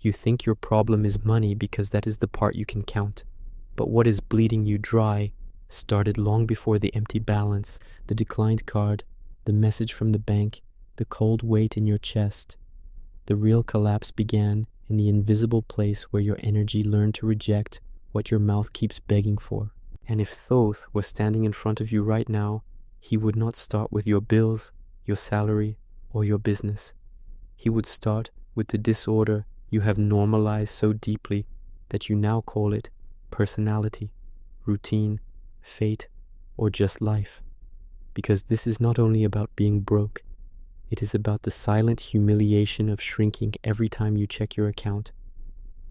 You think your problem is money because that is the part you can count. But what is bleeding you dry started long before the empty balance, the declined card, the message from the bank, the cold weight in your chest. The real collapse began in the invisible place where your energy learned to reject what your mouth keeps begging for. And if Thoth was standing in front of you right now, he would not start with your bills, your salary, or your business. He would start with the disorder you have normalized so deeply that you now call it personality, routine, fate, or just life. Because this is not only about being broke, it is about the silent humiliation of shrinking every time you check your account.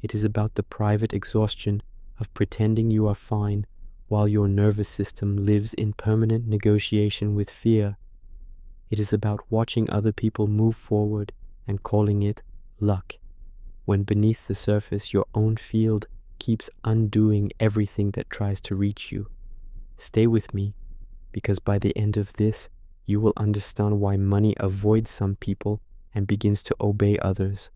It is about the private exhaustion of pretending you are fine while your nervous system lives in permanent negotiation with fear. It is about watching other people move forward and calling it luck, when beneath the surface your own field keeps undoing everything that tries to reach you. Stay with me, because by the end of this, you will understand why money avoids some people and begins to obey others.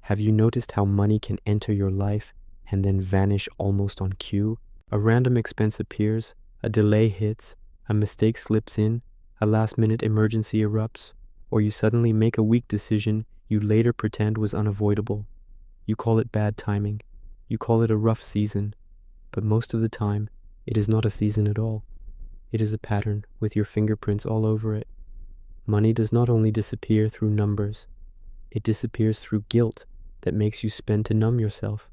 Have you noticed how money can enter your life and then vanish almost on cue? A random expense appears, a delay hits, a mistake slips in, a last-minute emergency erupts, or you suddenly make a weak decision you later pretend was unavoidable. You call it bad timing. You call it a rough season. But most of the time, it is not a season at all. It is a pattern with your fingerprints all over it. Money does not only disappear through numbers, it disappears through guilt that makes you spend to numb yourself.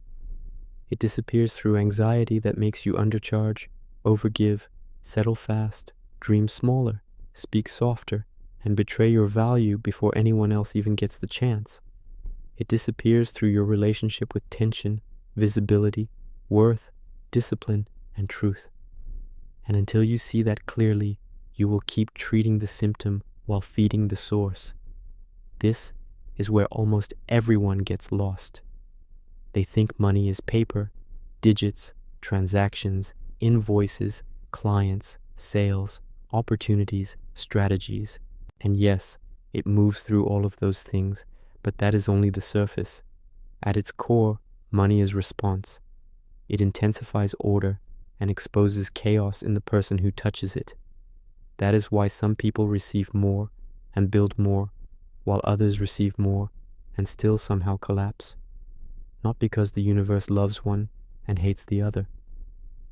It disappears through anxiety that makes you undercharge, overgive, settle fast, dream smaller, speak softer, and betray your value before anyone else even gets the chance. It disappears through your relationship with tension, visibility, worth, discipline, and truth. And until you see that clearly, you will keep treating the symptom while feeding the source. This is where almost everyone gets lost. They think money is paper, digits, transactions, invoices, clients, sales, opportunities, strategies. And yes, it moves through all of those things, but that is only the surface. At its core, money is response. It intensifies order and exposes chaos in the person who touches it. That is why some people receive more and build more, while others receive more and still somehow collapse. Not because the universe loves one and hates the other.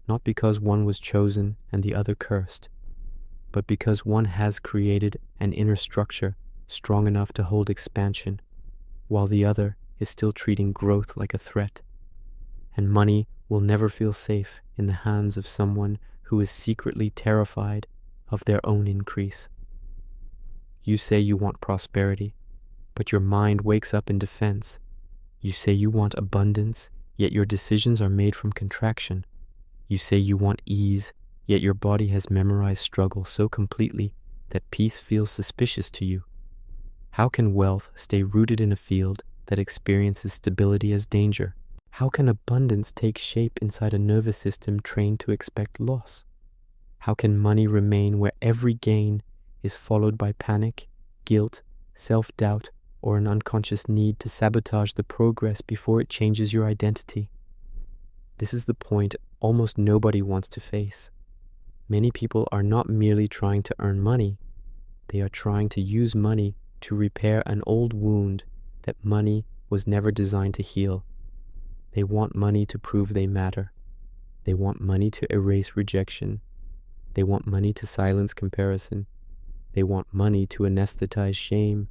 Not because one was chosen and the other cursed, but because one has created an inner structure strong enough to hold expansion, while the other is still treating growth like a threat. And money will never feel safe in the hands of someone who is secretly terrified of their own increase. You say you want prosperity, but your mind wakes up in defense. You say you want abundance, yet your decisions are made from contraction. You say you want ease, yet your body has memorized struggle so completely that peace feels suspicious to you. How can wealth stay rooted in a field that experiences stability as danger? How can abundance take shape inside a nervous system trained to expect loss? How can money remain where every gain is followed by panic, guilt, self-doubt, or an unconscious need to sabotage the progress before it changes your identity? This is the point almost nobody wants to face. Many people are not merely trying to earn money, they are trying to use money to repair an old wound that money was never designed to heal. They want money to prove they matter. They want money to erase rejection. They want money to silence comparison. They want money to anesthetize shame.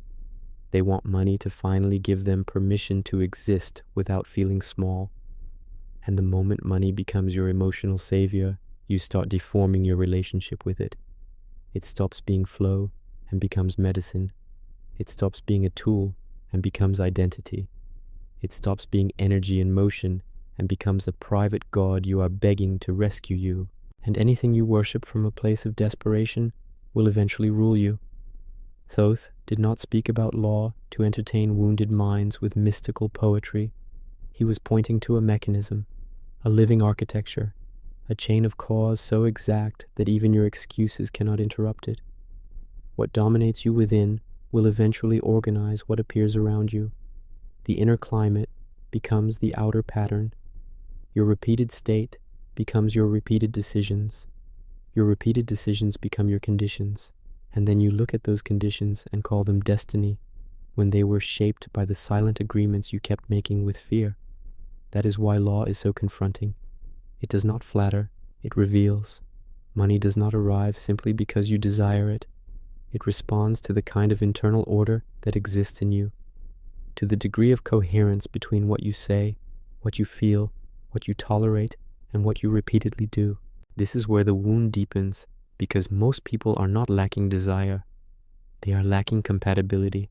They want money to finally give them permission to exist without feeling small. And the moment money becomes your emotional savior, you start deforming your relationship with it. It stops being flow and becomes medicine. It stops being a tool and becomes identity. It stops being energy in motion and becomes a private god you are begging to rescue you. And anything you worship from a place of desperation will eventually rule you. Thoth did not speak about law to entertain wounded minds with mystical poetry. He was pointing to a mechanism, a living architecture, a chain of cause so exact that even your excuses cannot interrupt it. What dominates you within will eventually organize what appears around you. The inner climate becomes the outer pattern. Your repeated state becomes your repeated decisions. Your repeated decisions become your conditions. And then you look at those conditions and call them destiny, when they were shaped by the silent agreements you kept making with fear. That is why law is so confronting. It does not flatter, it reveals. Money does not arrive simply because you desire it. It responds to the kind of internal order that exists in you, to the degree of coherence between what you say, what you feel, what you tolerate, and what you repeatedly do. This is where the wound deepens, because most people are not lacking desire. They are lacking compatibility.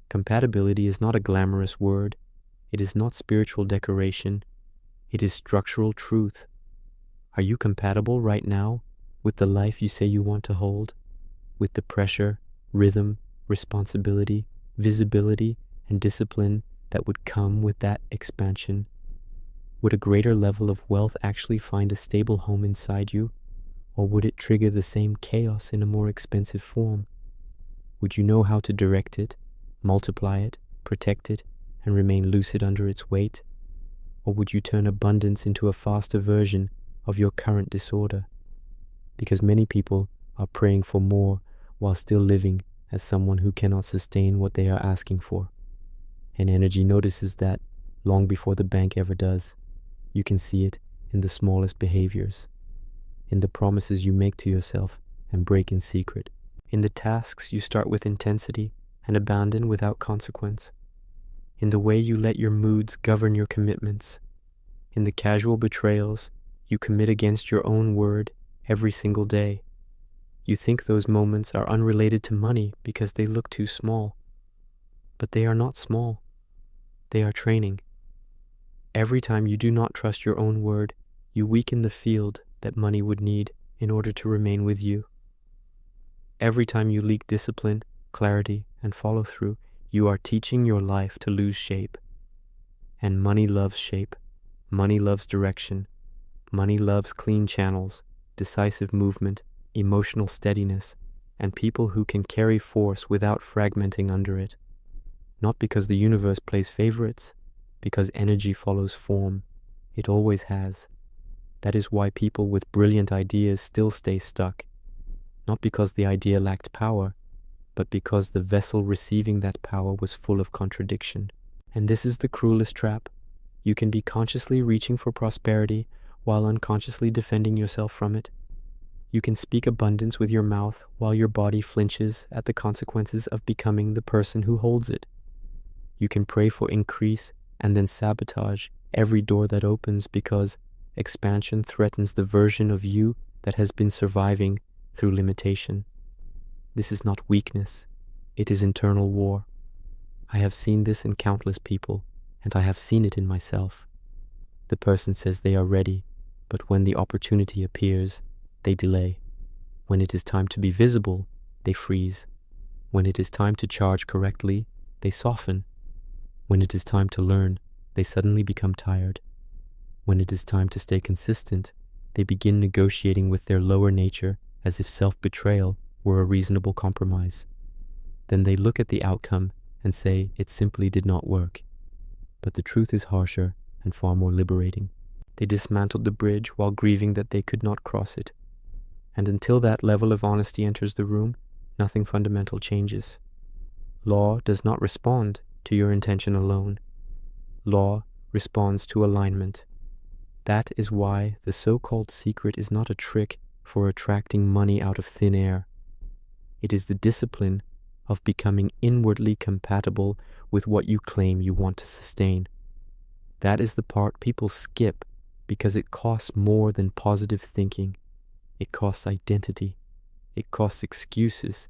Compatibility is not a glamorous word. It is not spiritual decoration. It is structural truth. Are you compatible right now with the life you say you want to hold? With the pressure, rhythm, responsibility, visibility, and discipline that would come with that expansion? Would a greater level of wealth actually find a stable home inside you? Or would it trigger the same chaos in a more expensive form? Would you know how to direct it, multiply it, protect it, and remain lucid under its weight? Or would you turn abundance into a faster version of your current disorder? Because many people are praying for more while still living as someone who cannot sustain what they are asking for. And energy notices that long before the bank ever does. You can see it in the smallest behaviors, in the promises you make to yourself and break in secret, in the tasks you start with intensity and abandon without consequence, in the way you let your moods govern your commitments, in the casual betrayals you commit against your own word every single day. You think those moments are unrelated to money because they look too small. But they are not small. They are training. Every time you do not trust your own word, you weaken the field that money would need in order to remain with you. Every time you leak discipline, clarity, and follow-through, you are teaching your life to lose shape. And money loves shape. Money loves direction. Money loves clean channels, decisive movement, emotional steadiness, and people who can carry force without fragmenting under it. Not because the universe plays favorites, because energy follows form. It always has. That is why people with brilliant ideas still stay stuck. Not because the idea lacked power, but because the vessel receiving that power was full of contradiction. And this is the cruelest trap. You can be consciously reaching for prosperity while unconsciously defending yourself from it. You can speak abundance with your mouth while your body flinches at the consequences of becoming the person who holds it. You can pray for increase and then sabotage every door that opens because expansion threatens the version of you that has been surviving through limitation. This is not weakness, it is internal war. I have seen this in countless people, and I have seen it in myself. The person says they are ready, but when the opportunity appears, they delay. When it is time to be visible, they freeze. When it is time to charge correctly, they soften. When it is time to learn, they suddenly become tired. When it is time to stay consistent, they begin negotiating with their lower nature as if self-betrayal were a reasonable compromise. Then they look at the outcome and say it simply did not work. But the truth is harsher and far more liberating. They dismantled the bridge while grieving that they could not cross it. And until that level of honesty enters the room, nothing fundamental changes. Law does not respond to your intention alone. Law responds to alignment. That is why the so-called secret is not a trick for attracting money out of thin air. It is the discipline of becoming inwardly compatible with what you claim you want to sustain. That is the part people skip because it costs more than positive thinking. It costs identity. It costs excuses.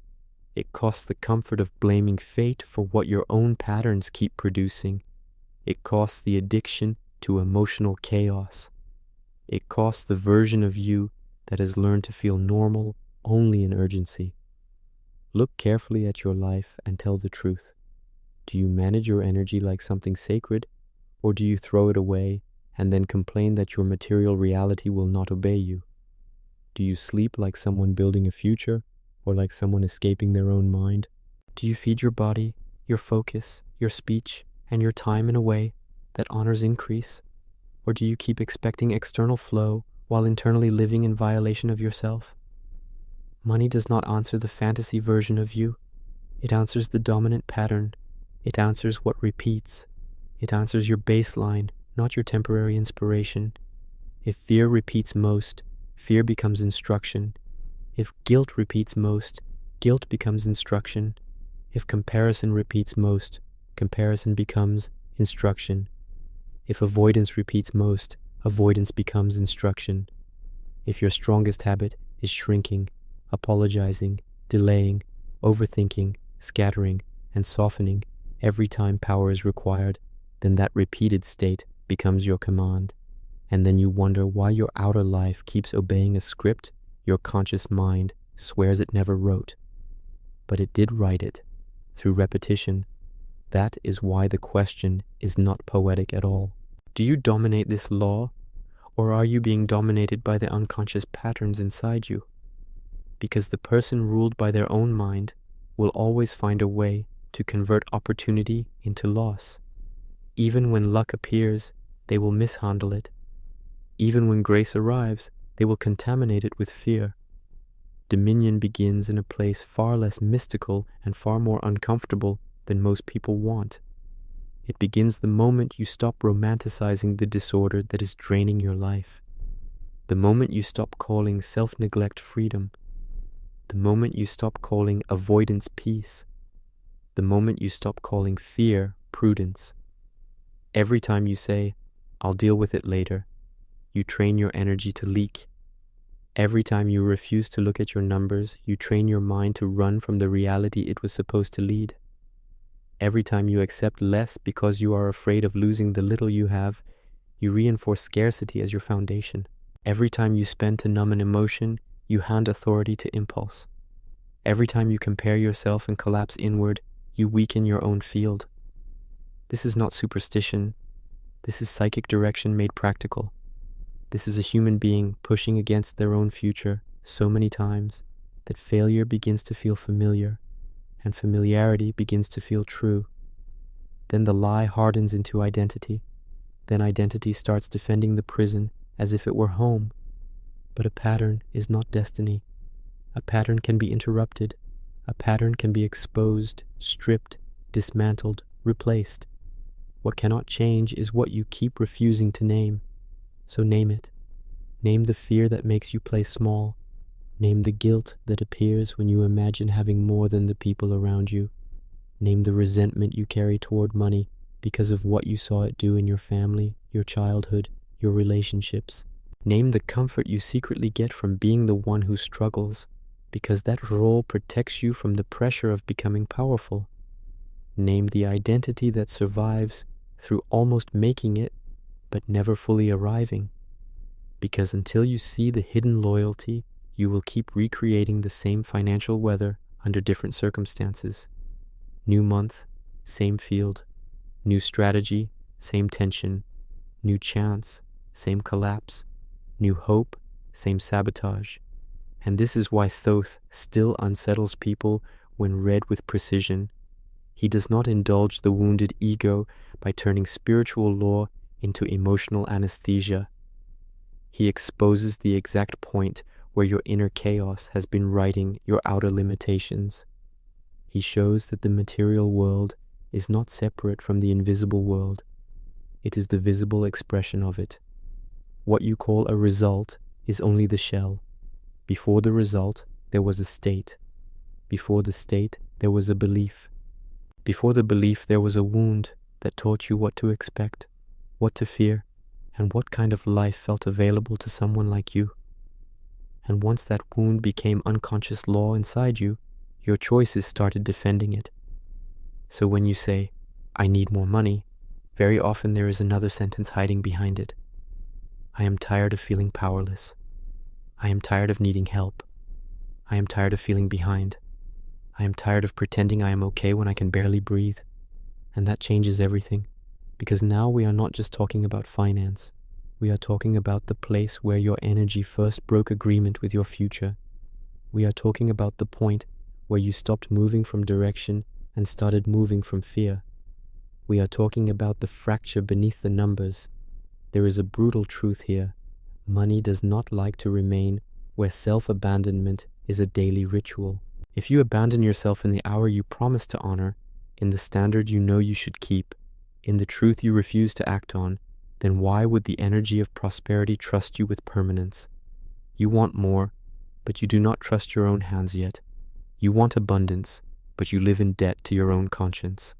It costs the comfort of blaming fate for what your own patterns keep producing. It costs the addiction to emotional chaos. It costs the version of you that has learned to feel normal only in urgency. Look carefully at your life and tell the truth. Do you manage your energy like something sacred, or do you throw it away and then complain that your material reality will not obey you? Do you sleep like someone building a future, or like someone escaping their own mind? Do you feed your body, your focus, your speech, and your time in a way that honors increase? Or do you keep expecting external flow while internally living in violation of yourself? Money does not answer the fantasy version of you. It answers the dominant pattern. It answers what repeats. It answers your baseline, not your temporary inspiration. If fear repeats most, fear becomes instruction. If guilt repeats most, guilt becomes instruction. If comparison repeats most, comparison becomes instruction. If avoidance repeats most, avoidance becomes instruction. If your strongest habit is shrinking, apologizing, delaying, overthinking, scattering, and softening every time power is required, then that repeated state becomes your command. And then you wonder why your outer life keeps obeying a script your conscious mind swears it never wrote. But it did write it, through repetition. That is why the question is not poetic at all. Do you dominate this law, or are you being dominated by the unconscious patterns inside you? Because the person ruled by their own mind will always find a way to convert opportunity into loss. Even when luck appears, they will mishandle it. Even when grace arrives, they will contaminate it with fear. Dominion begins in a place far less mystical and far more uncomfortable than most people want. It begins the moment you stop romanticizing the disorder that is draining your life. The moment you stop calling self-neglect freedom. The moment you stop calling avoidance peace. The moment you stop calling fear prudence. Every time you say, "I'll deal with it later," you train your energy to leak. Every time you refuse to look at your numbers, you train your mind to run from the reality it was supposed to lead. Every time you accept less because you are afraid of losing the little you have, you reinforce scarcity as your foundation. Every time you spend to numb an emotion, you hand authority to impulse. Every time you compare yourself and collapse inward, you weaken your own field. This is not superstition. This is psychic direction made practical. This is a human being pushing against their own future so many times that failure begins to feel familiar, and familiarity begins to feel true. Then the lie hardens into identity. Then identity starts defending the prison as if it were home. But a pattern is not destiny. A pattern can be interrupted. A pattern can be exposed, stripped, dismantled, replaced. What cannot change is what you keep refusing to name. So name it. Name the fear that makes you play small. Name the guilt that appears when you imagine having more than the people around you. Name the resentment you carry toward money because of what you saw it do in your family, your childhood, your relationships. Name the comfort you secretly get from being the one who struggles, because that role protects you from the pressure of becoming powerful. Name the identity that survives through almost making it, but never fully arriving. Because until you see the hidden loyalty, you will keep recreating the same financial weather under different circumstances. New month, same field. New strategy, same tension. New chance, same collapse. New hope, same sabotage. And this is why Thoth still unsettles people when read with precision. He does not indulge the wounded ego by turning spiritual law into emotional anesthesia. He exposes the exact point where your inner chaos has been writing your outer limitations. He shows that the material world is not separate from the invisible world. It is the visible expression of it. What you call a result is only the shell. Before the result, there was a state. Before the state, there was a belief. Before the belief, there was a wound that taught you what to expect, what to fear, and what kind of life felt available to someone like you. And once that wound became unconscious law inside you, your choices started defending it. So when you say, "I need more money," very often there is another sentence hiding behind it. "I am tired of feeling powerless. I am tired of needing help. I am tired of feeling behind. I am tired of pretending I am okay when I can barely breathe." And that changes everything, because now we are not just talking about finance. We are talking about the place where your energy first broke agreement with your future. We are talking about the point where you stopped moving from direction and started moving from fear. We are talking about the fracture beneath the numbers. There is a brutal truth here. Money does not like to remain where self-abandonment is a daily ritual. If you abandon yourself in the hour you promise to honor, in the standard you know you should keep, in the truth you refuse to act on, then why would the energy of prosperity trust you with permanence? You want more, but you do not trust your own hands yet. You want abundance, but you live in debt to your own conscience.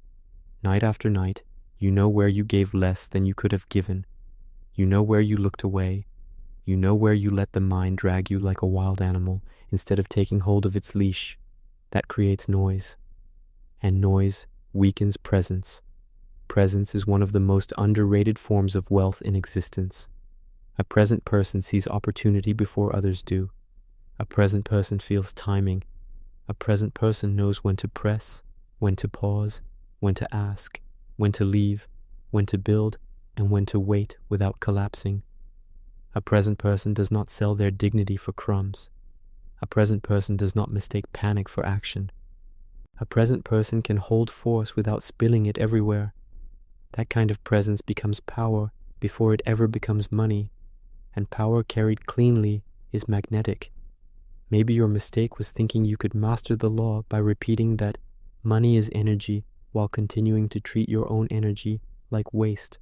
Night after night, you know where you gave less than you could have given. You know where you looked away. You know where you let the mind drag you like a wild animal instead of taking hold of its leash. That creates noise. And noise weakens presence. Presence is one of the most underrated forms of wealth in existence. A present person sees opportunity before others do. A present person feels timing. A present person knows when to press, when to pause, when to ask, when to leave, when to build, and when to wait without collapsing. A present person does not sell their dignity for crumbs. A present person does not mistake panic for action. A present person can hold force without spilling it everywhere. That kind of presence becomes power before it ever becomes money, and power carried cleanly is magnetic. Maybe your mistake was thinking you could master the law by repeating that money is energy while continuing to treat your own energy like waste.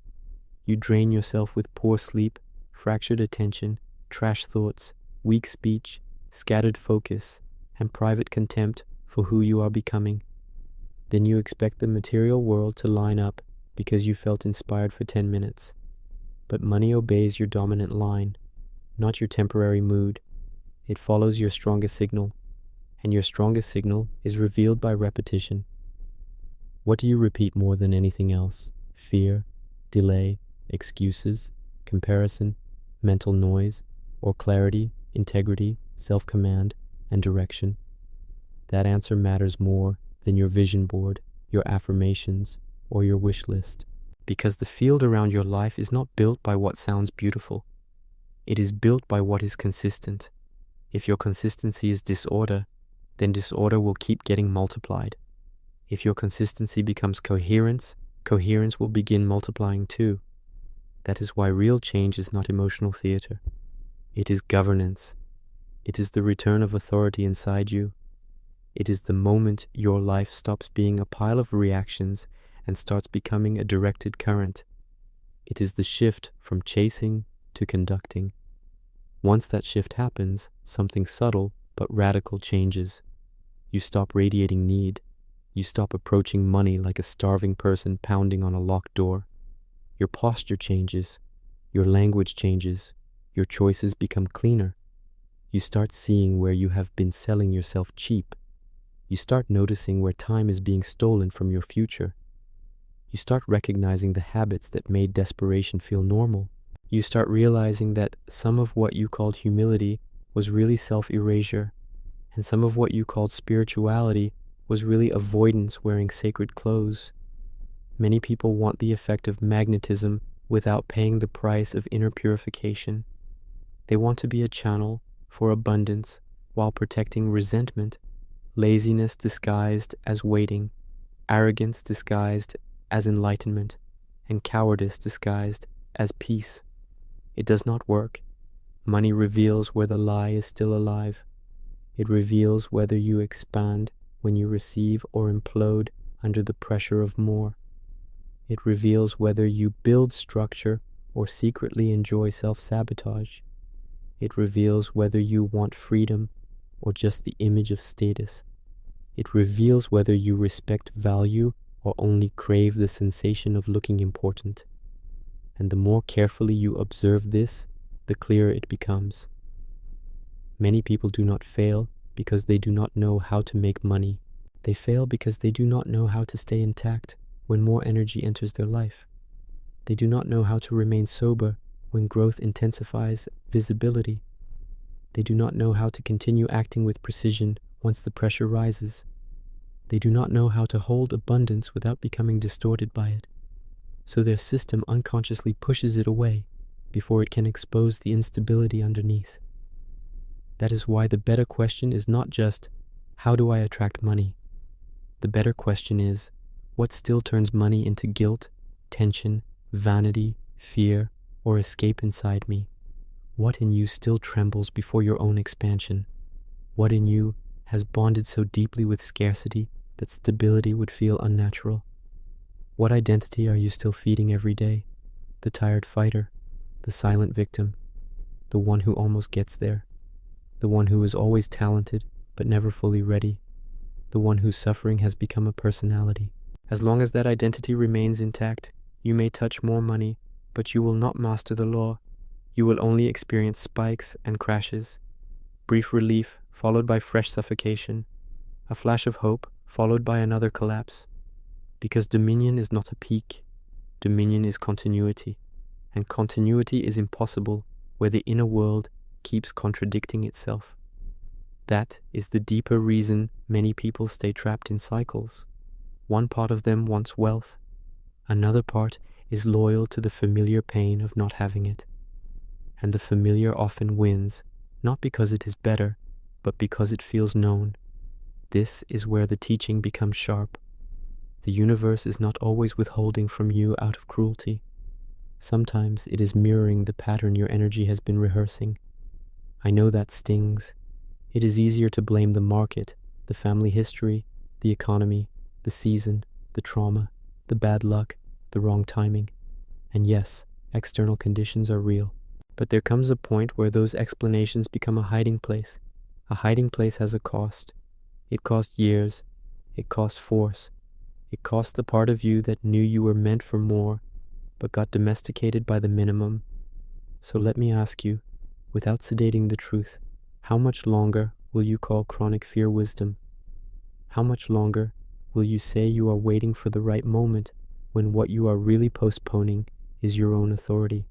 You drain yourself with poor sleep, fractured attention, trash thoughts, weak speech, scattered focus, and private contempt for who you are becoming. Then you expect the material world to line up because you felt inspired for 10 minutes. But money obeys your dominant line, not your temporary mood. It follows your strongest signal, and your strongest signal is revealed by repetition. What do you repeat more than anything else? Fear, delay, excuses, comparison, mental noise, or clarity, integrity, self-command, and direction? That answer matters more than your vision board, your affirmations, or your wish list, because the field around your life is not built by what sounds beautiful. It is built by what is consistent. If your consistency is disorder, then disorder will keep getting multiplied. If your consistency becomes coherence, coherence will begin multiplying too. That is why real change is not emotional theater. It is governance. It is the return of authority inside you. It is the moment your life stops being a pile of reactions and starts becoming a directed current. It is the shift from chasing to conducting. Once that shift happens, something subtle but radical changes. You stop radiating need. You stop approaching money like a starving person pounding on a locked door. Your posture changes. Your language changes. Your choices become cleaner. You start seeing where you have been selling yourself cheap. You start noticing where time is being stolen from your future. You start recognizing the habits that made desperation feel normal. You start realizing that some of what you called humility was really self-erasure, and some of what you called spirituality was really avoidance wearing sacred clothes. Many people want the effect of magnetism without paying the price of inner purification. They want to be a channel for abundance while protecting resentment, laziness disguised as waiting, arrogance disguised as enlightenment, and cowardice disguised as peace. It does not work. Money reveals where the lie is still alive. It reveals whether you expand when you receive or implode under the pressure of more. It reveals whether you build structure or secretly enjoy self-sabotage. It reveals whether you want freedom or just the image of status. It reveals whether you respect value or only crave the sensation of looking important. And the more carefully you observe this, the clearer it becomes. Many people do not fail because they do not know how to make money. They fail because they do not know how to stay intact when more energy enters their life. They do not know how to remain sober when growth intensifies visibility. They do not know how to continue acting with precision once the pressure rises. They do not know how to hold abundance without becoming distorted by it. So their system unconsciously pushes it away before it can expose the instability underneath. That is why the better question is not just, how do I attract money? The better question is, What still turns money into guilt, tension, vanity, fear, or escape inside me? What in you still trembles before your own expansion? What in you has bonded so deeply with scarcity that stability would feel unnatural? What identity are you still feeding every day? The tired fighter, the silent victim, the one who almost gets there, the one who is always talented but never fully ready, the one whose suffering has become a personality. As long as that identity remains intact, you may touch more money, but you will not master the law. You will only experience spikes and crashes, brief relief followed by fresh suffocation, a flash of hope followed by another collapse. Because dominion is not a peak, dominion is continuity, and continuity is impossible where the inner world keeps contradicting itself. That is the deeper reason many people stay trapped in cycles. One part of them wants wealth, another part is loyal to the familiar pain of not having it. And the familiar often wins, not because it is better, but because it feels known. This is where the teaching becomes sharp. The universe is not always withholding from you out of cruelty. Sometimes it is mirroring the pattern your energy has been rehearsing. I know that stings. It is easier to blame the market, the family history, the economy, the season, the trauma, the bad luck, the wrong timing. And yes, external conditions are real. But there comes a point where those explanations become a hiding place. A hiding place has a cost. It cost years. It cost force. It cost the part of you that knew you were meant for more, but got domesticated by the minimum. So let me ask you, without sedating the truth, how much longer will you call chronic fear wisdom? How much longer will you say you are waiting for the right moment when what you are really postponing is your own authority?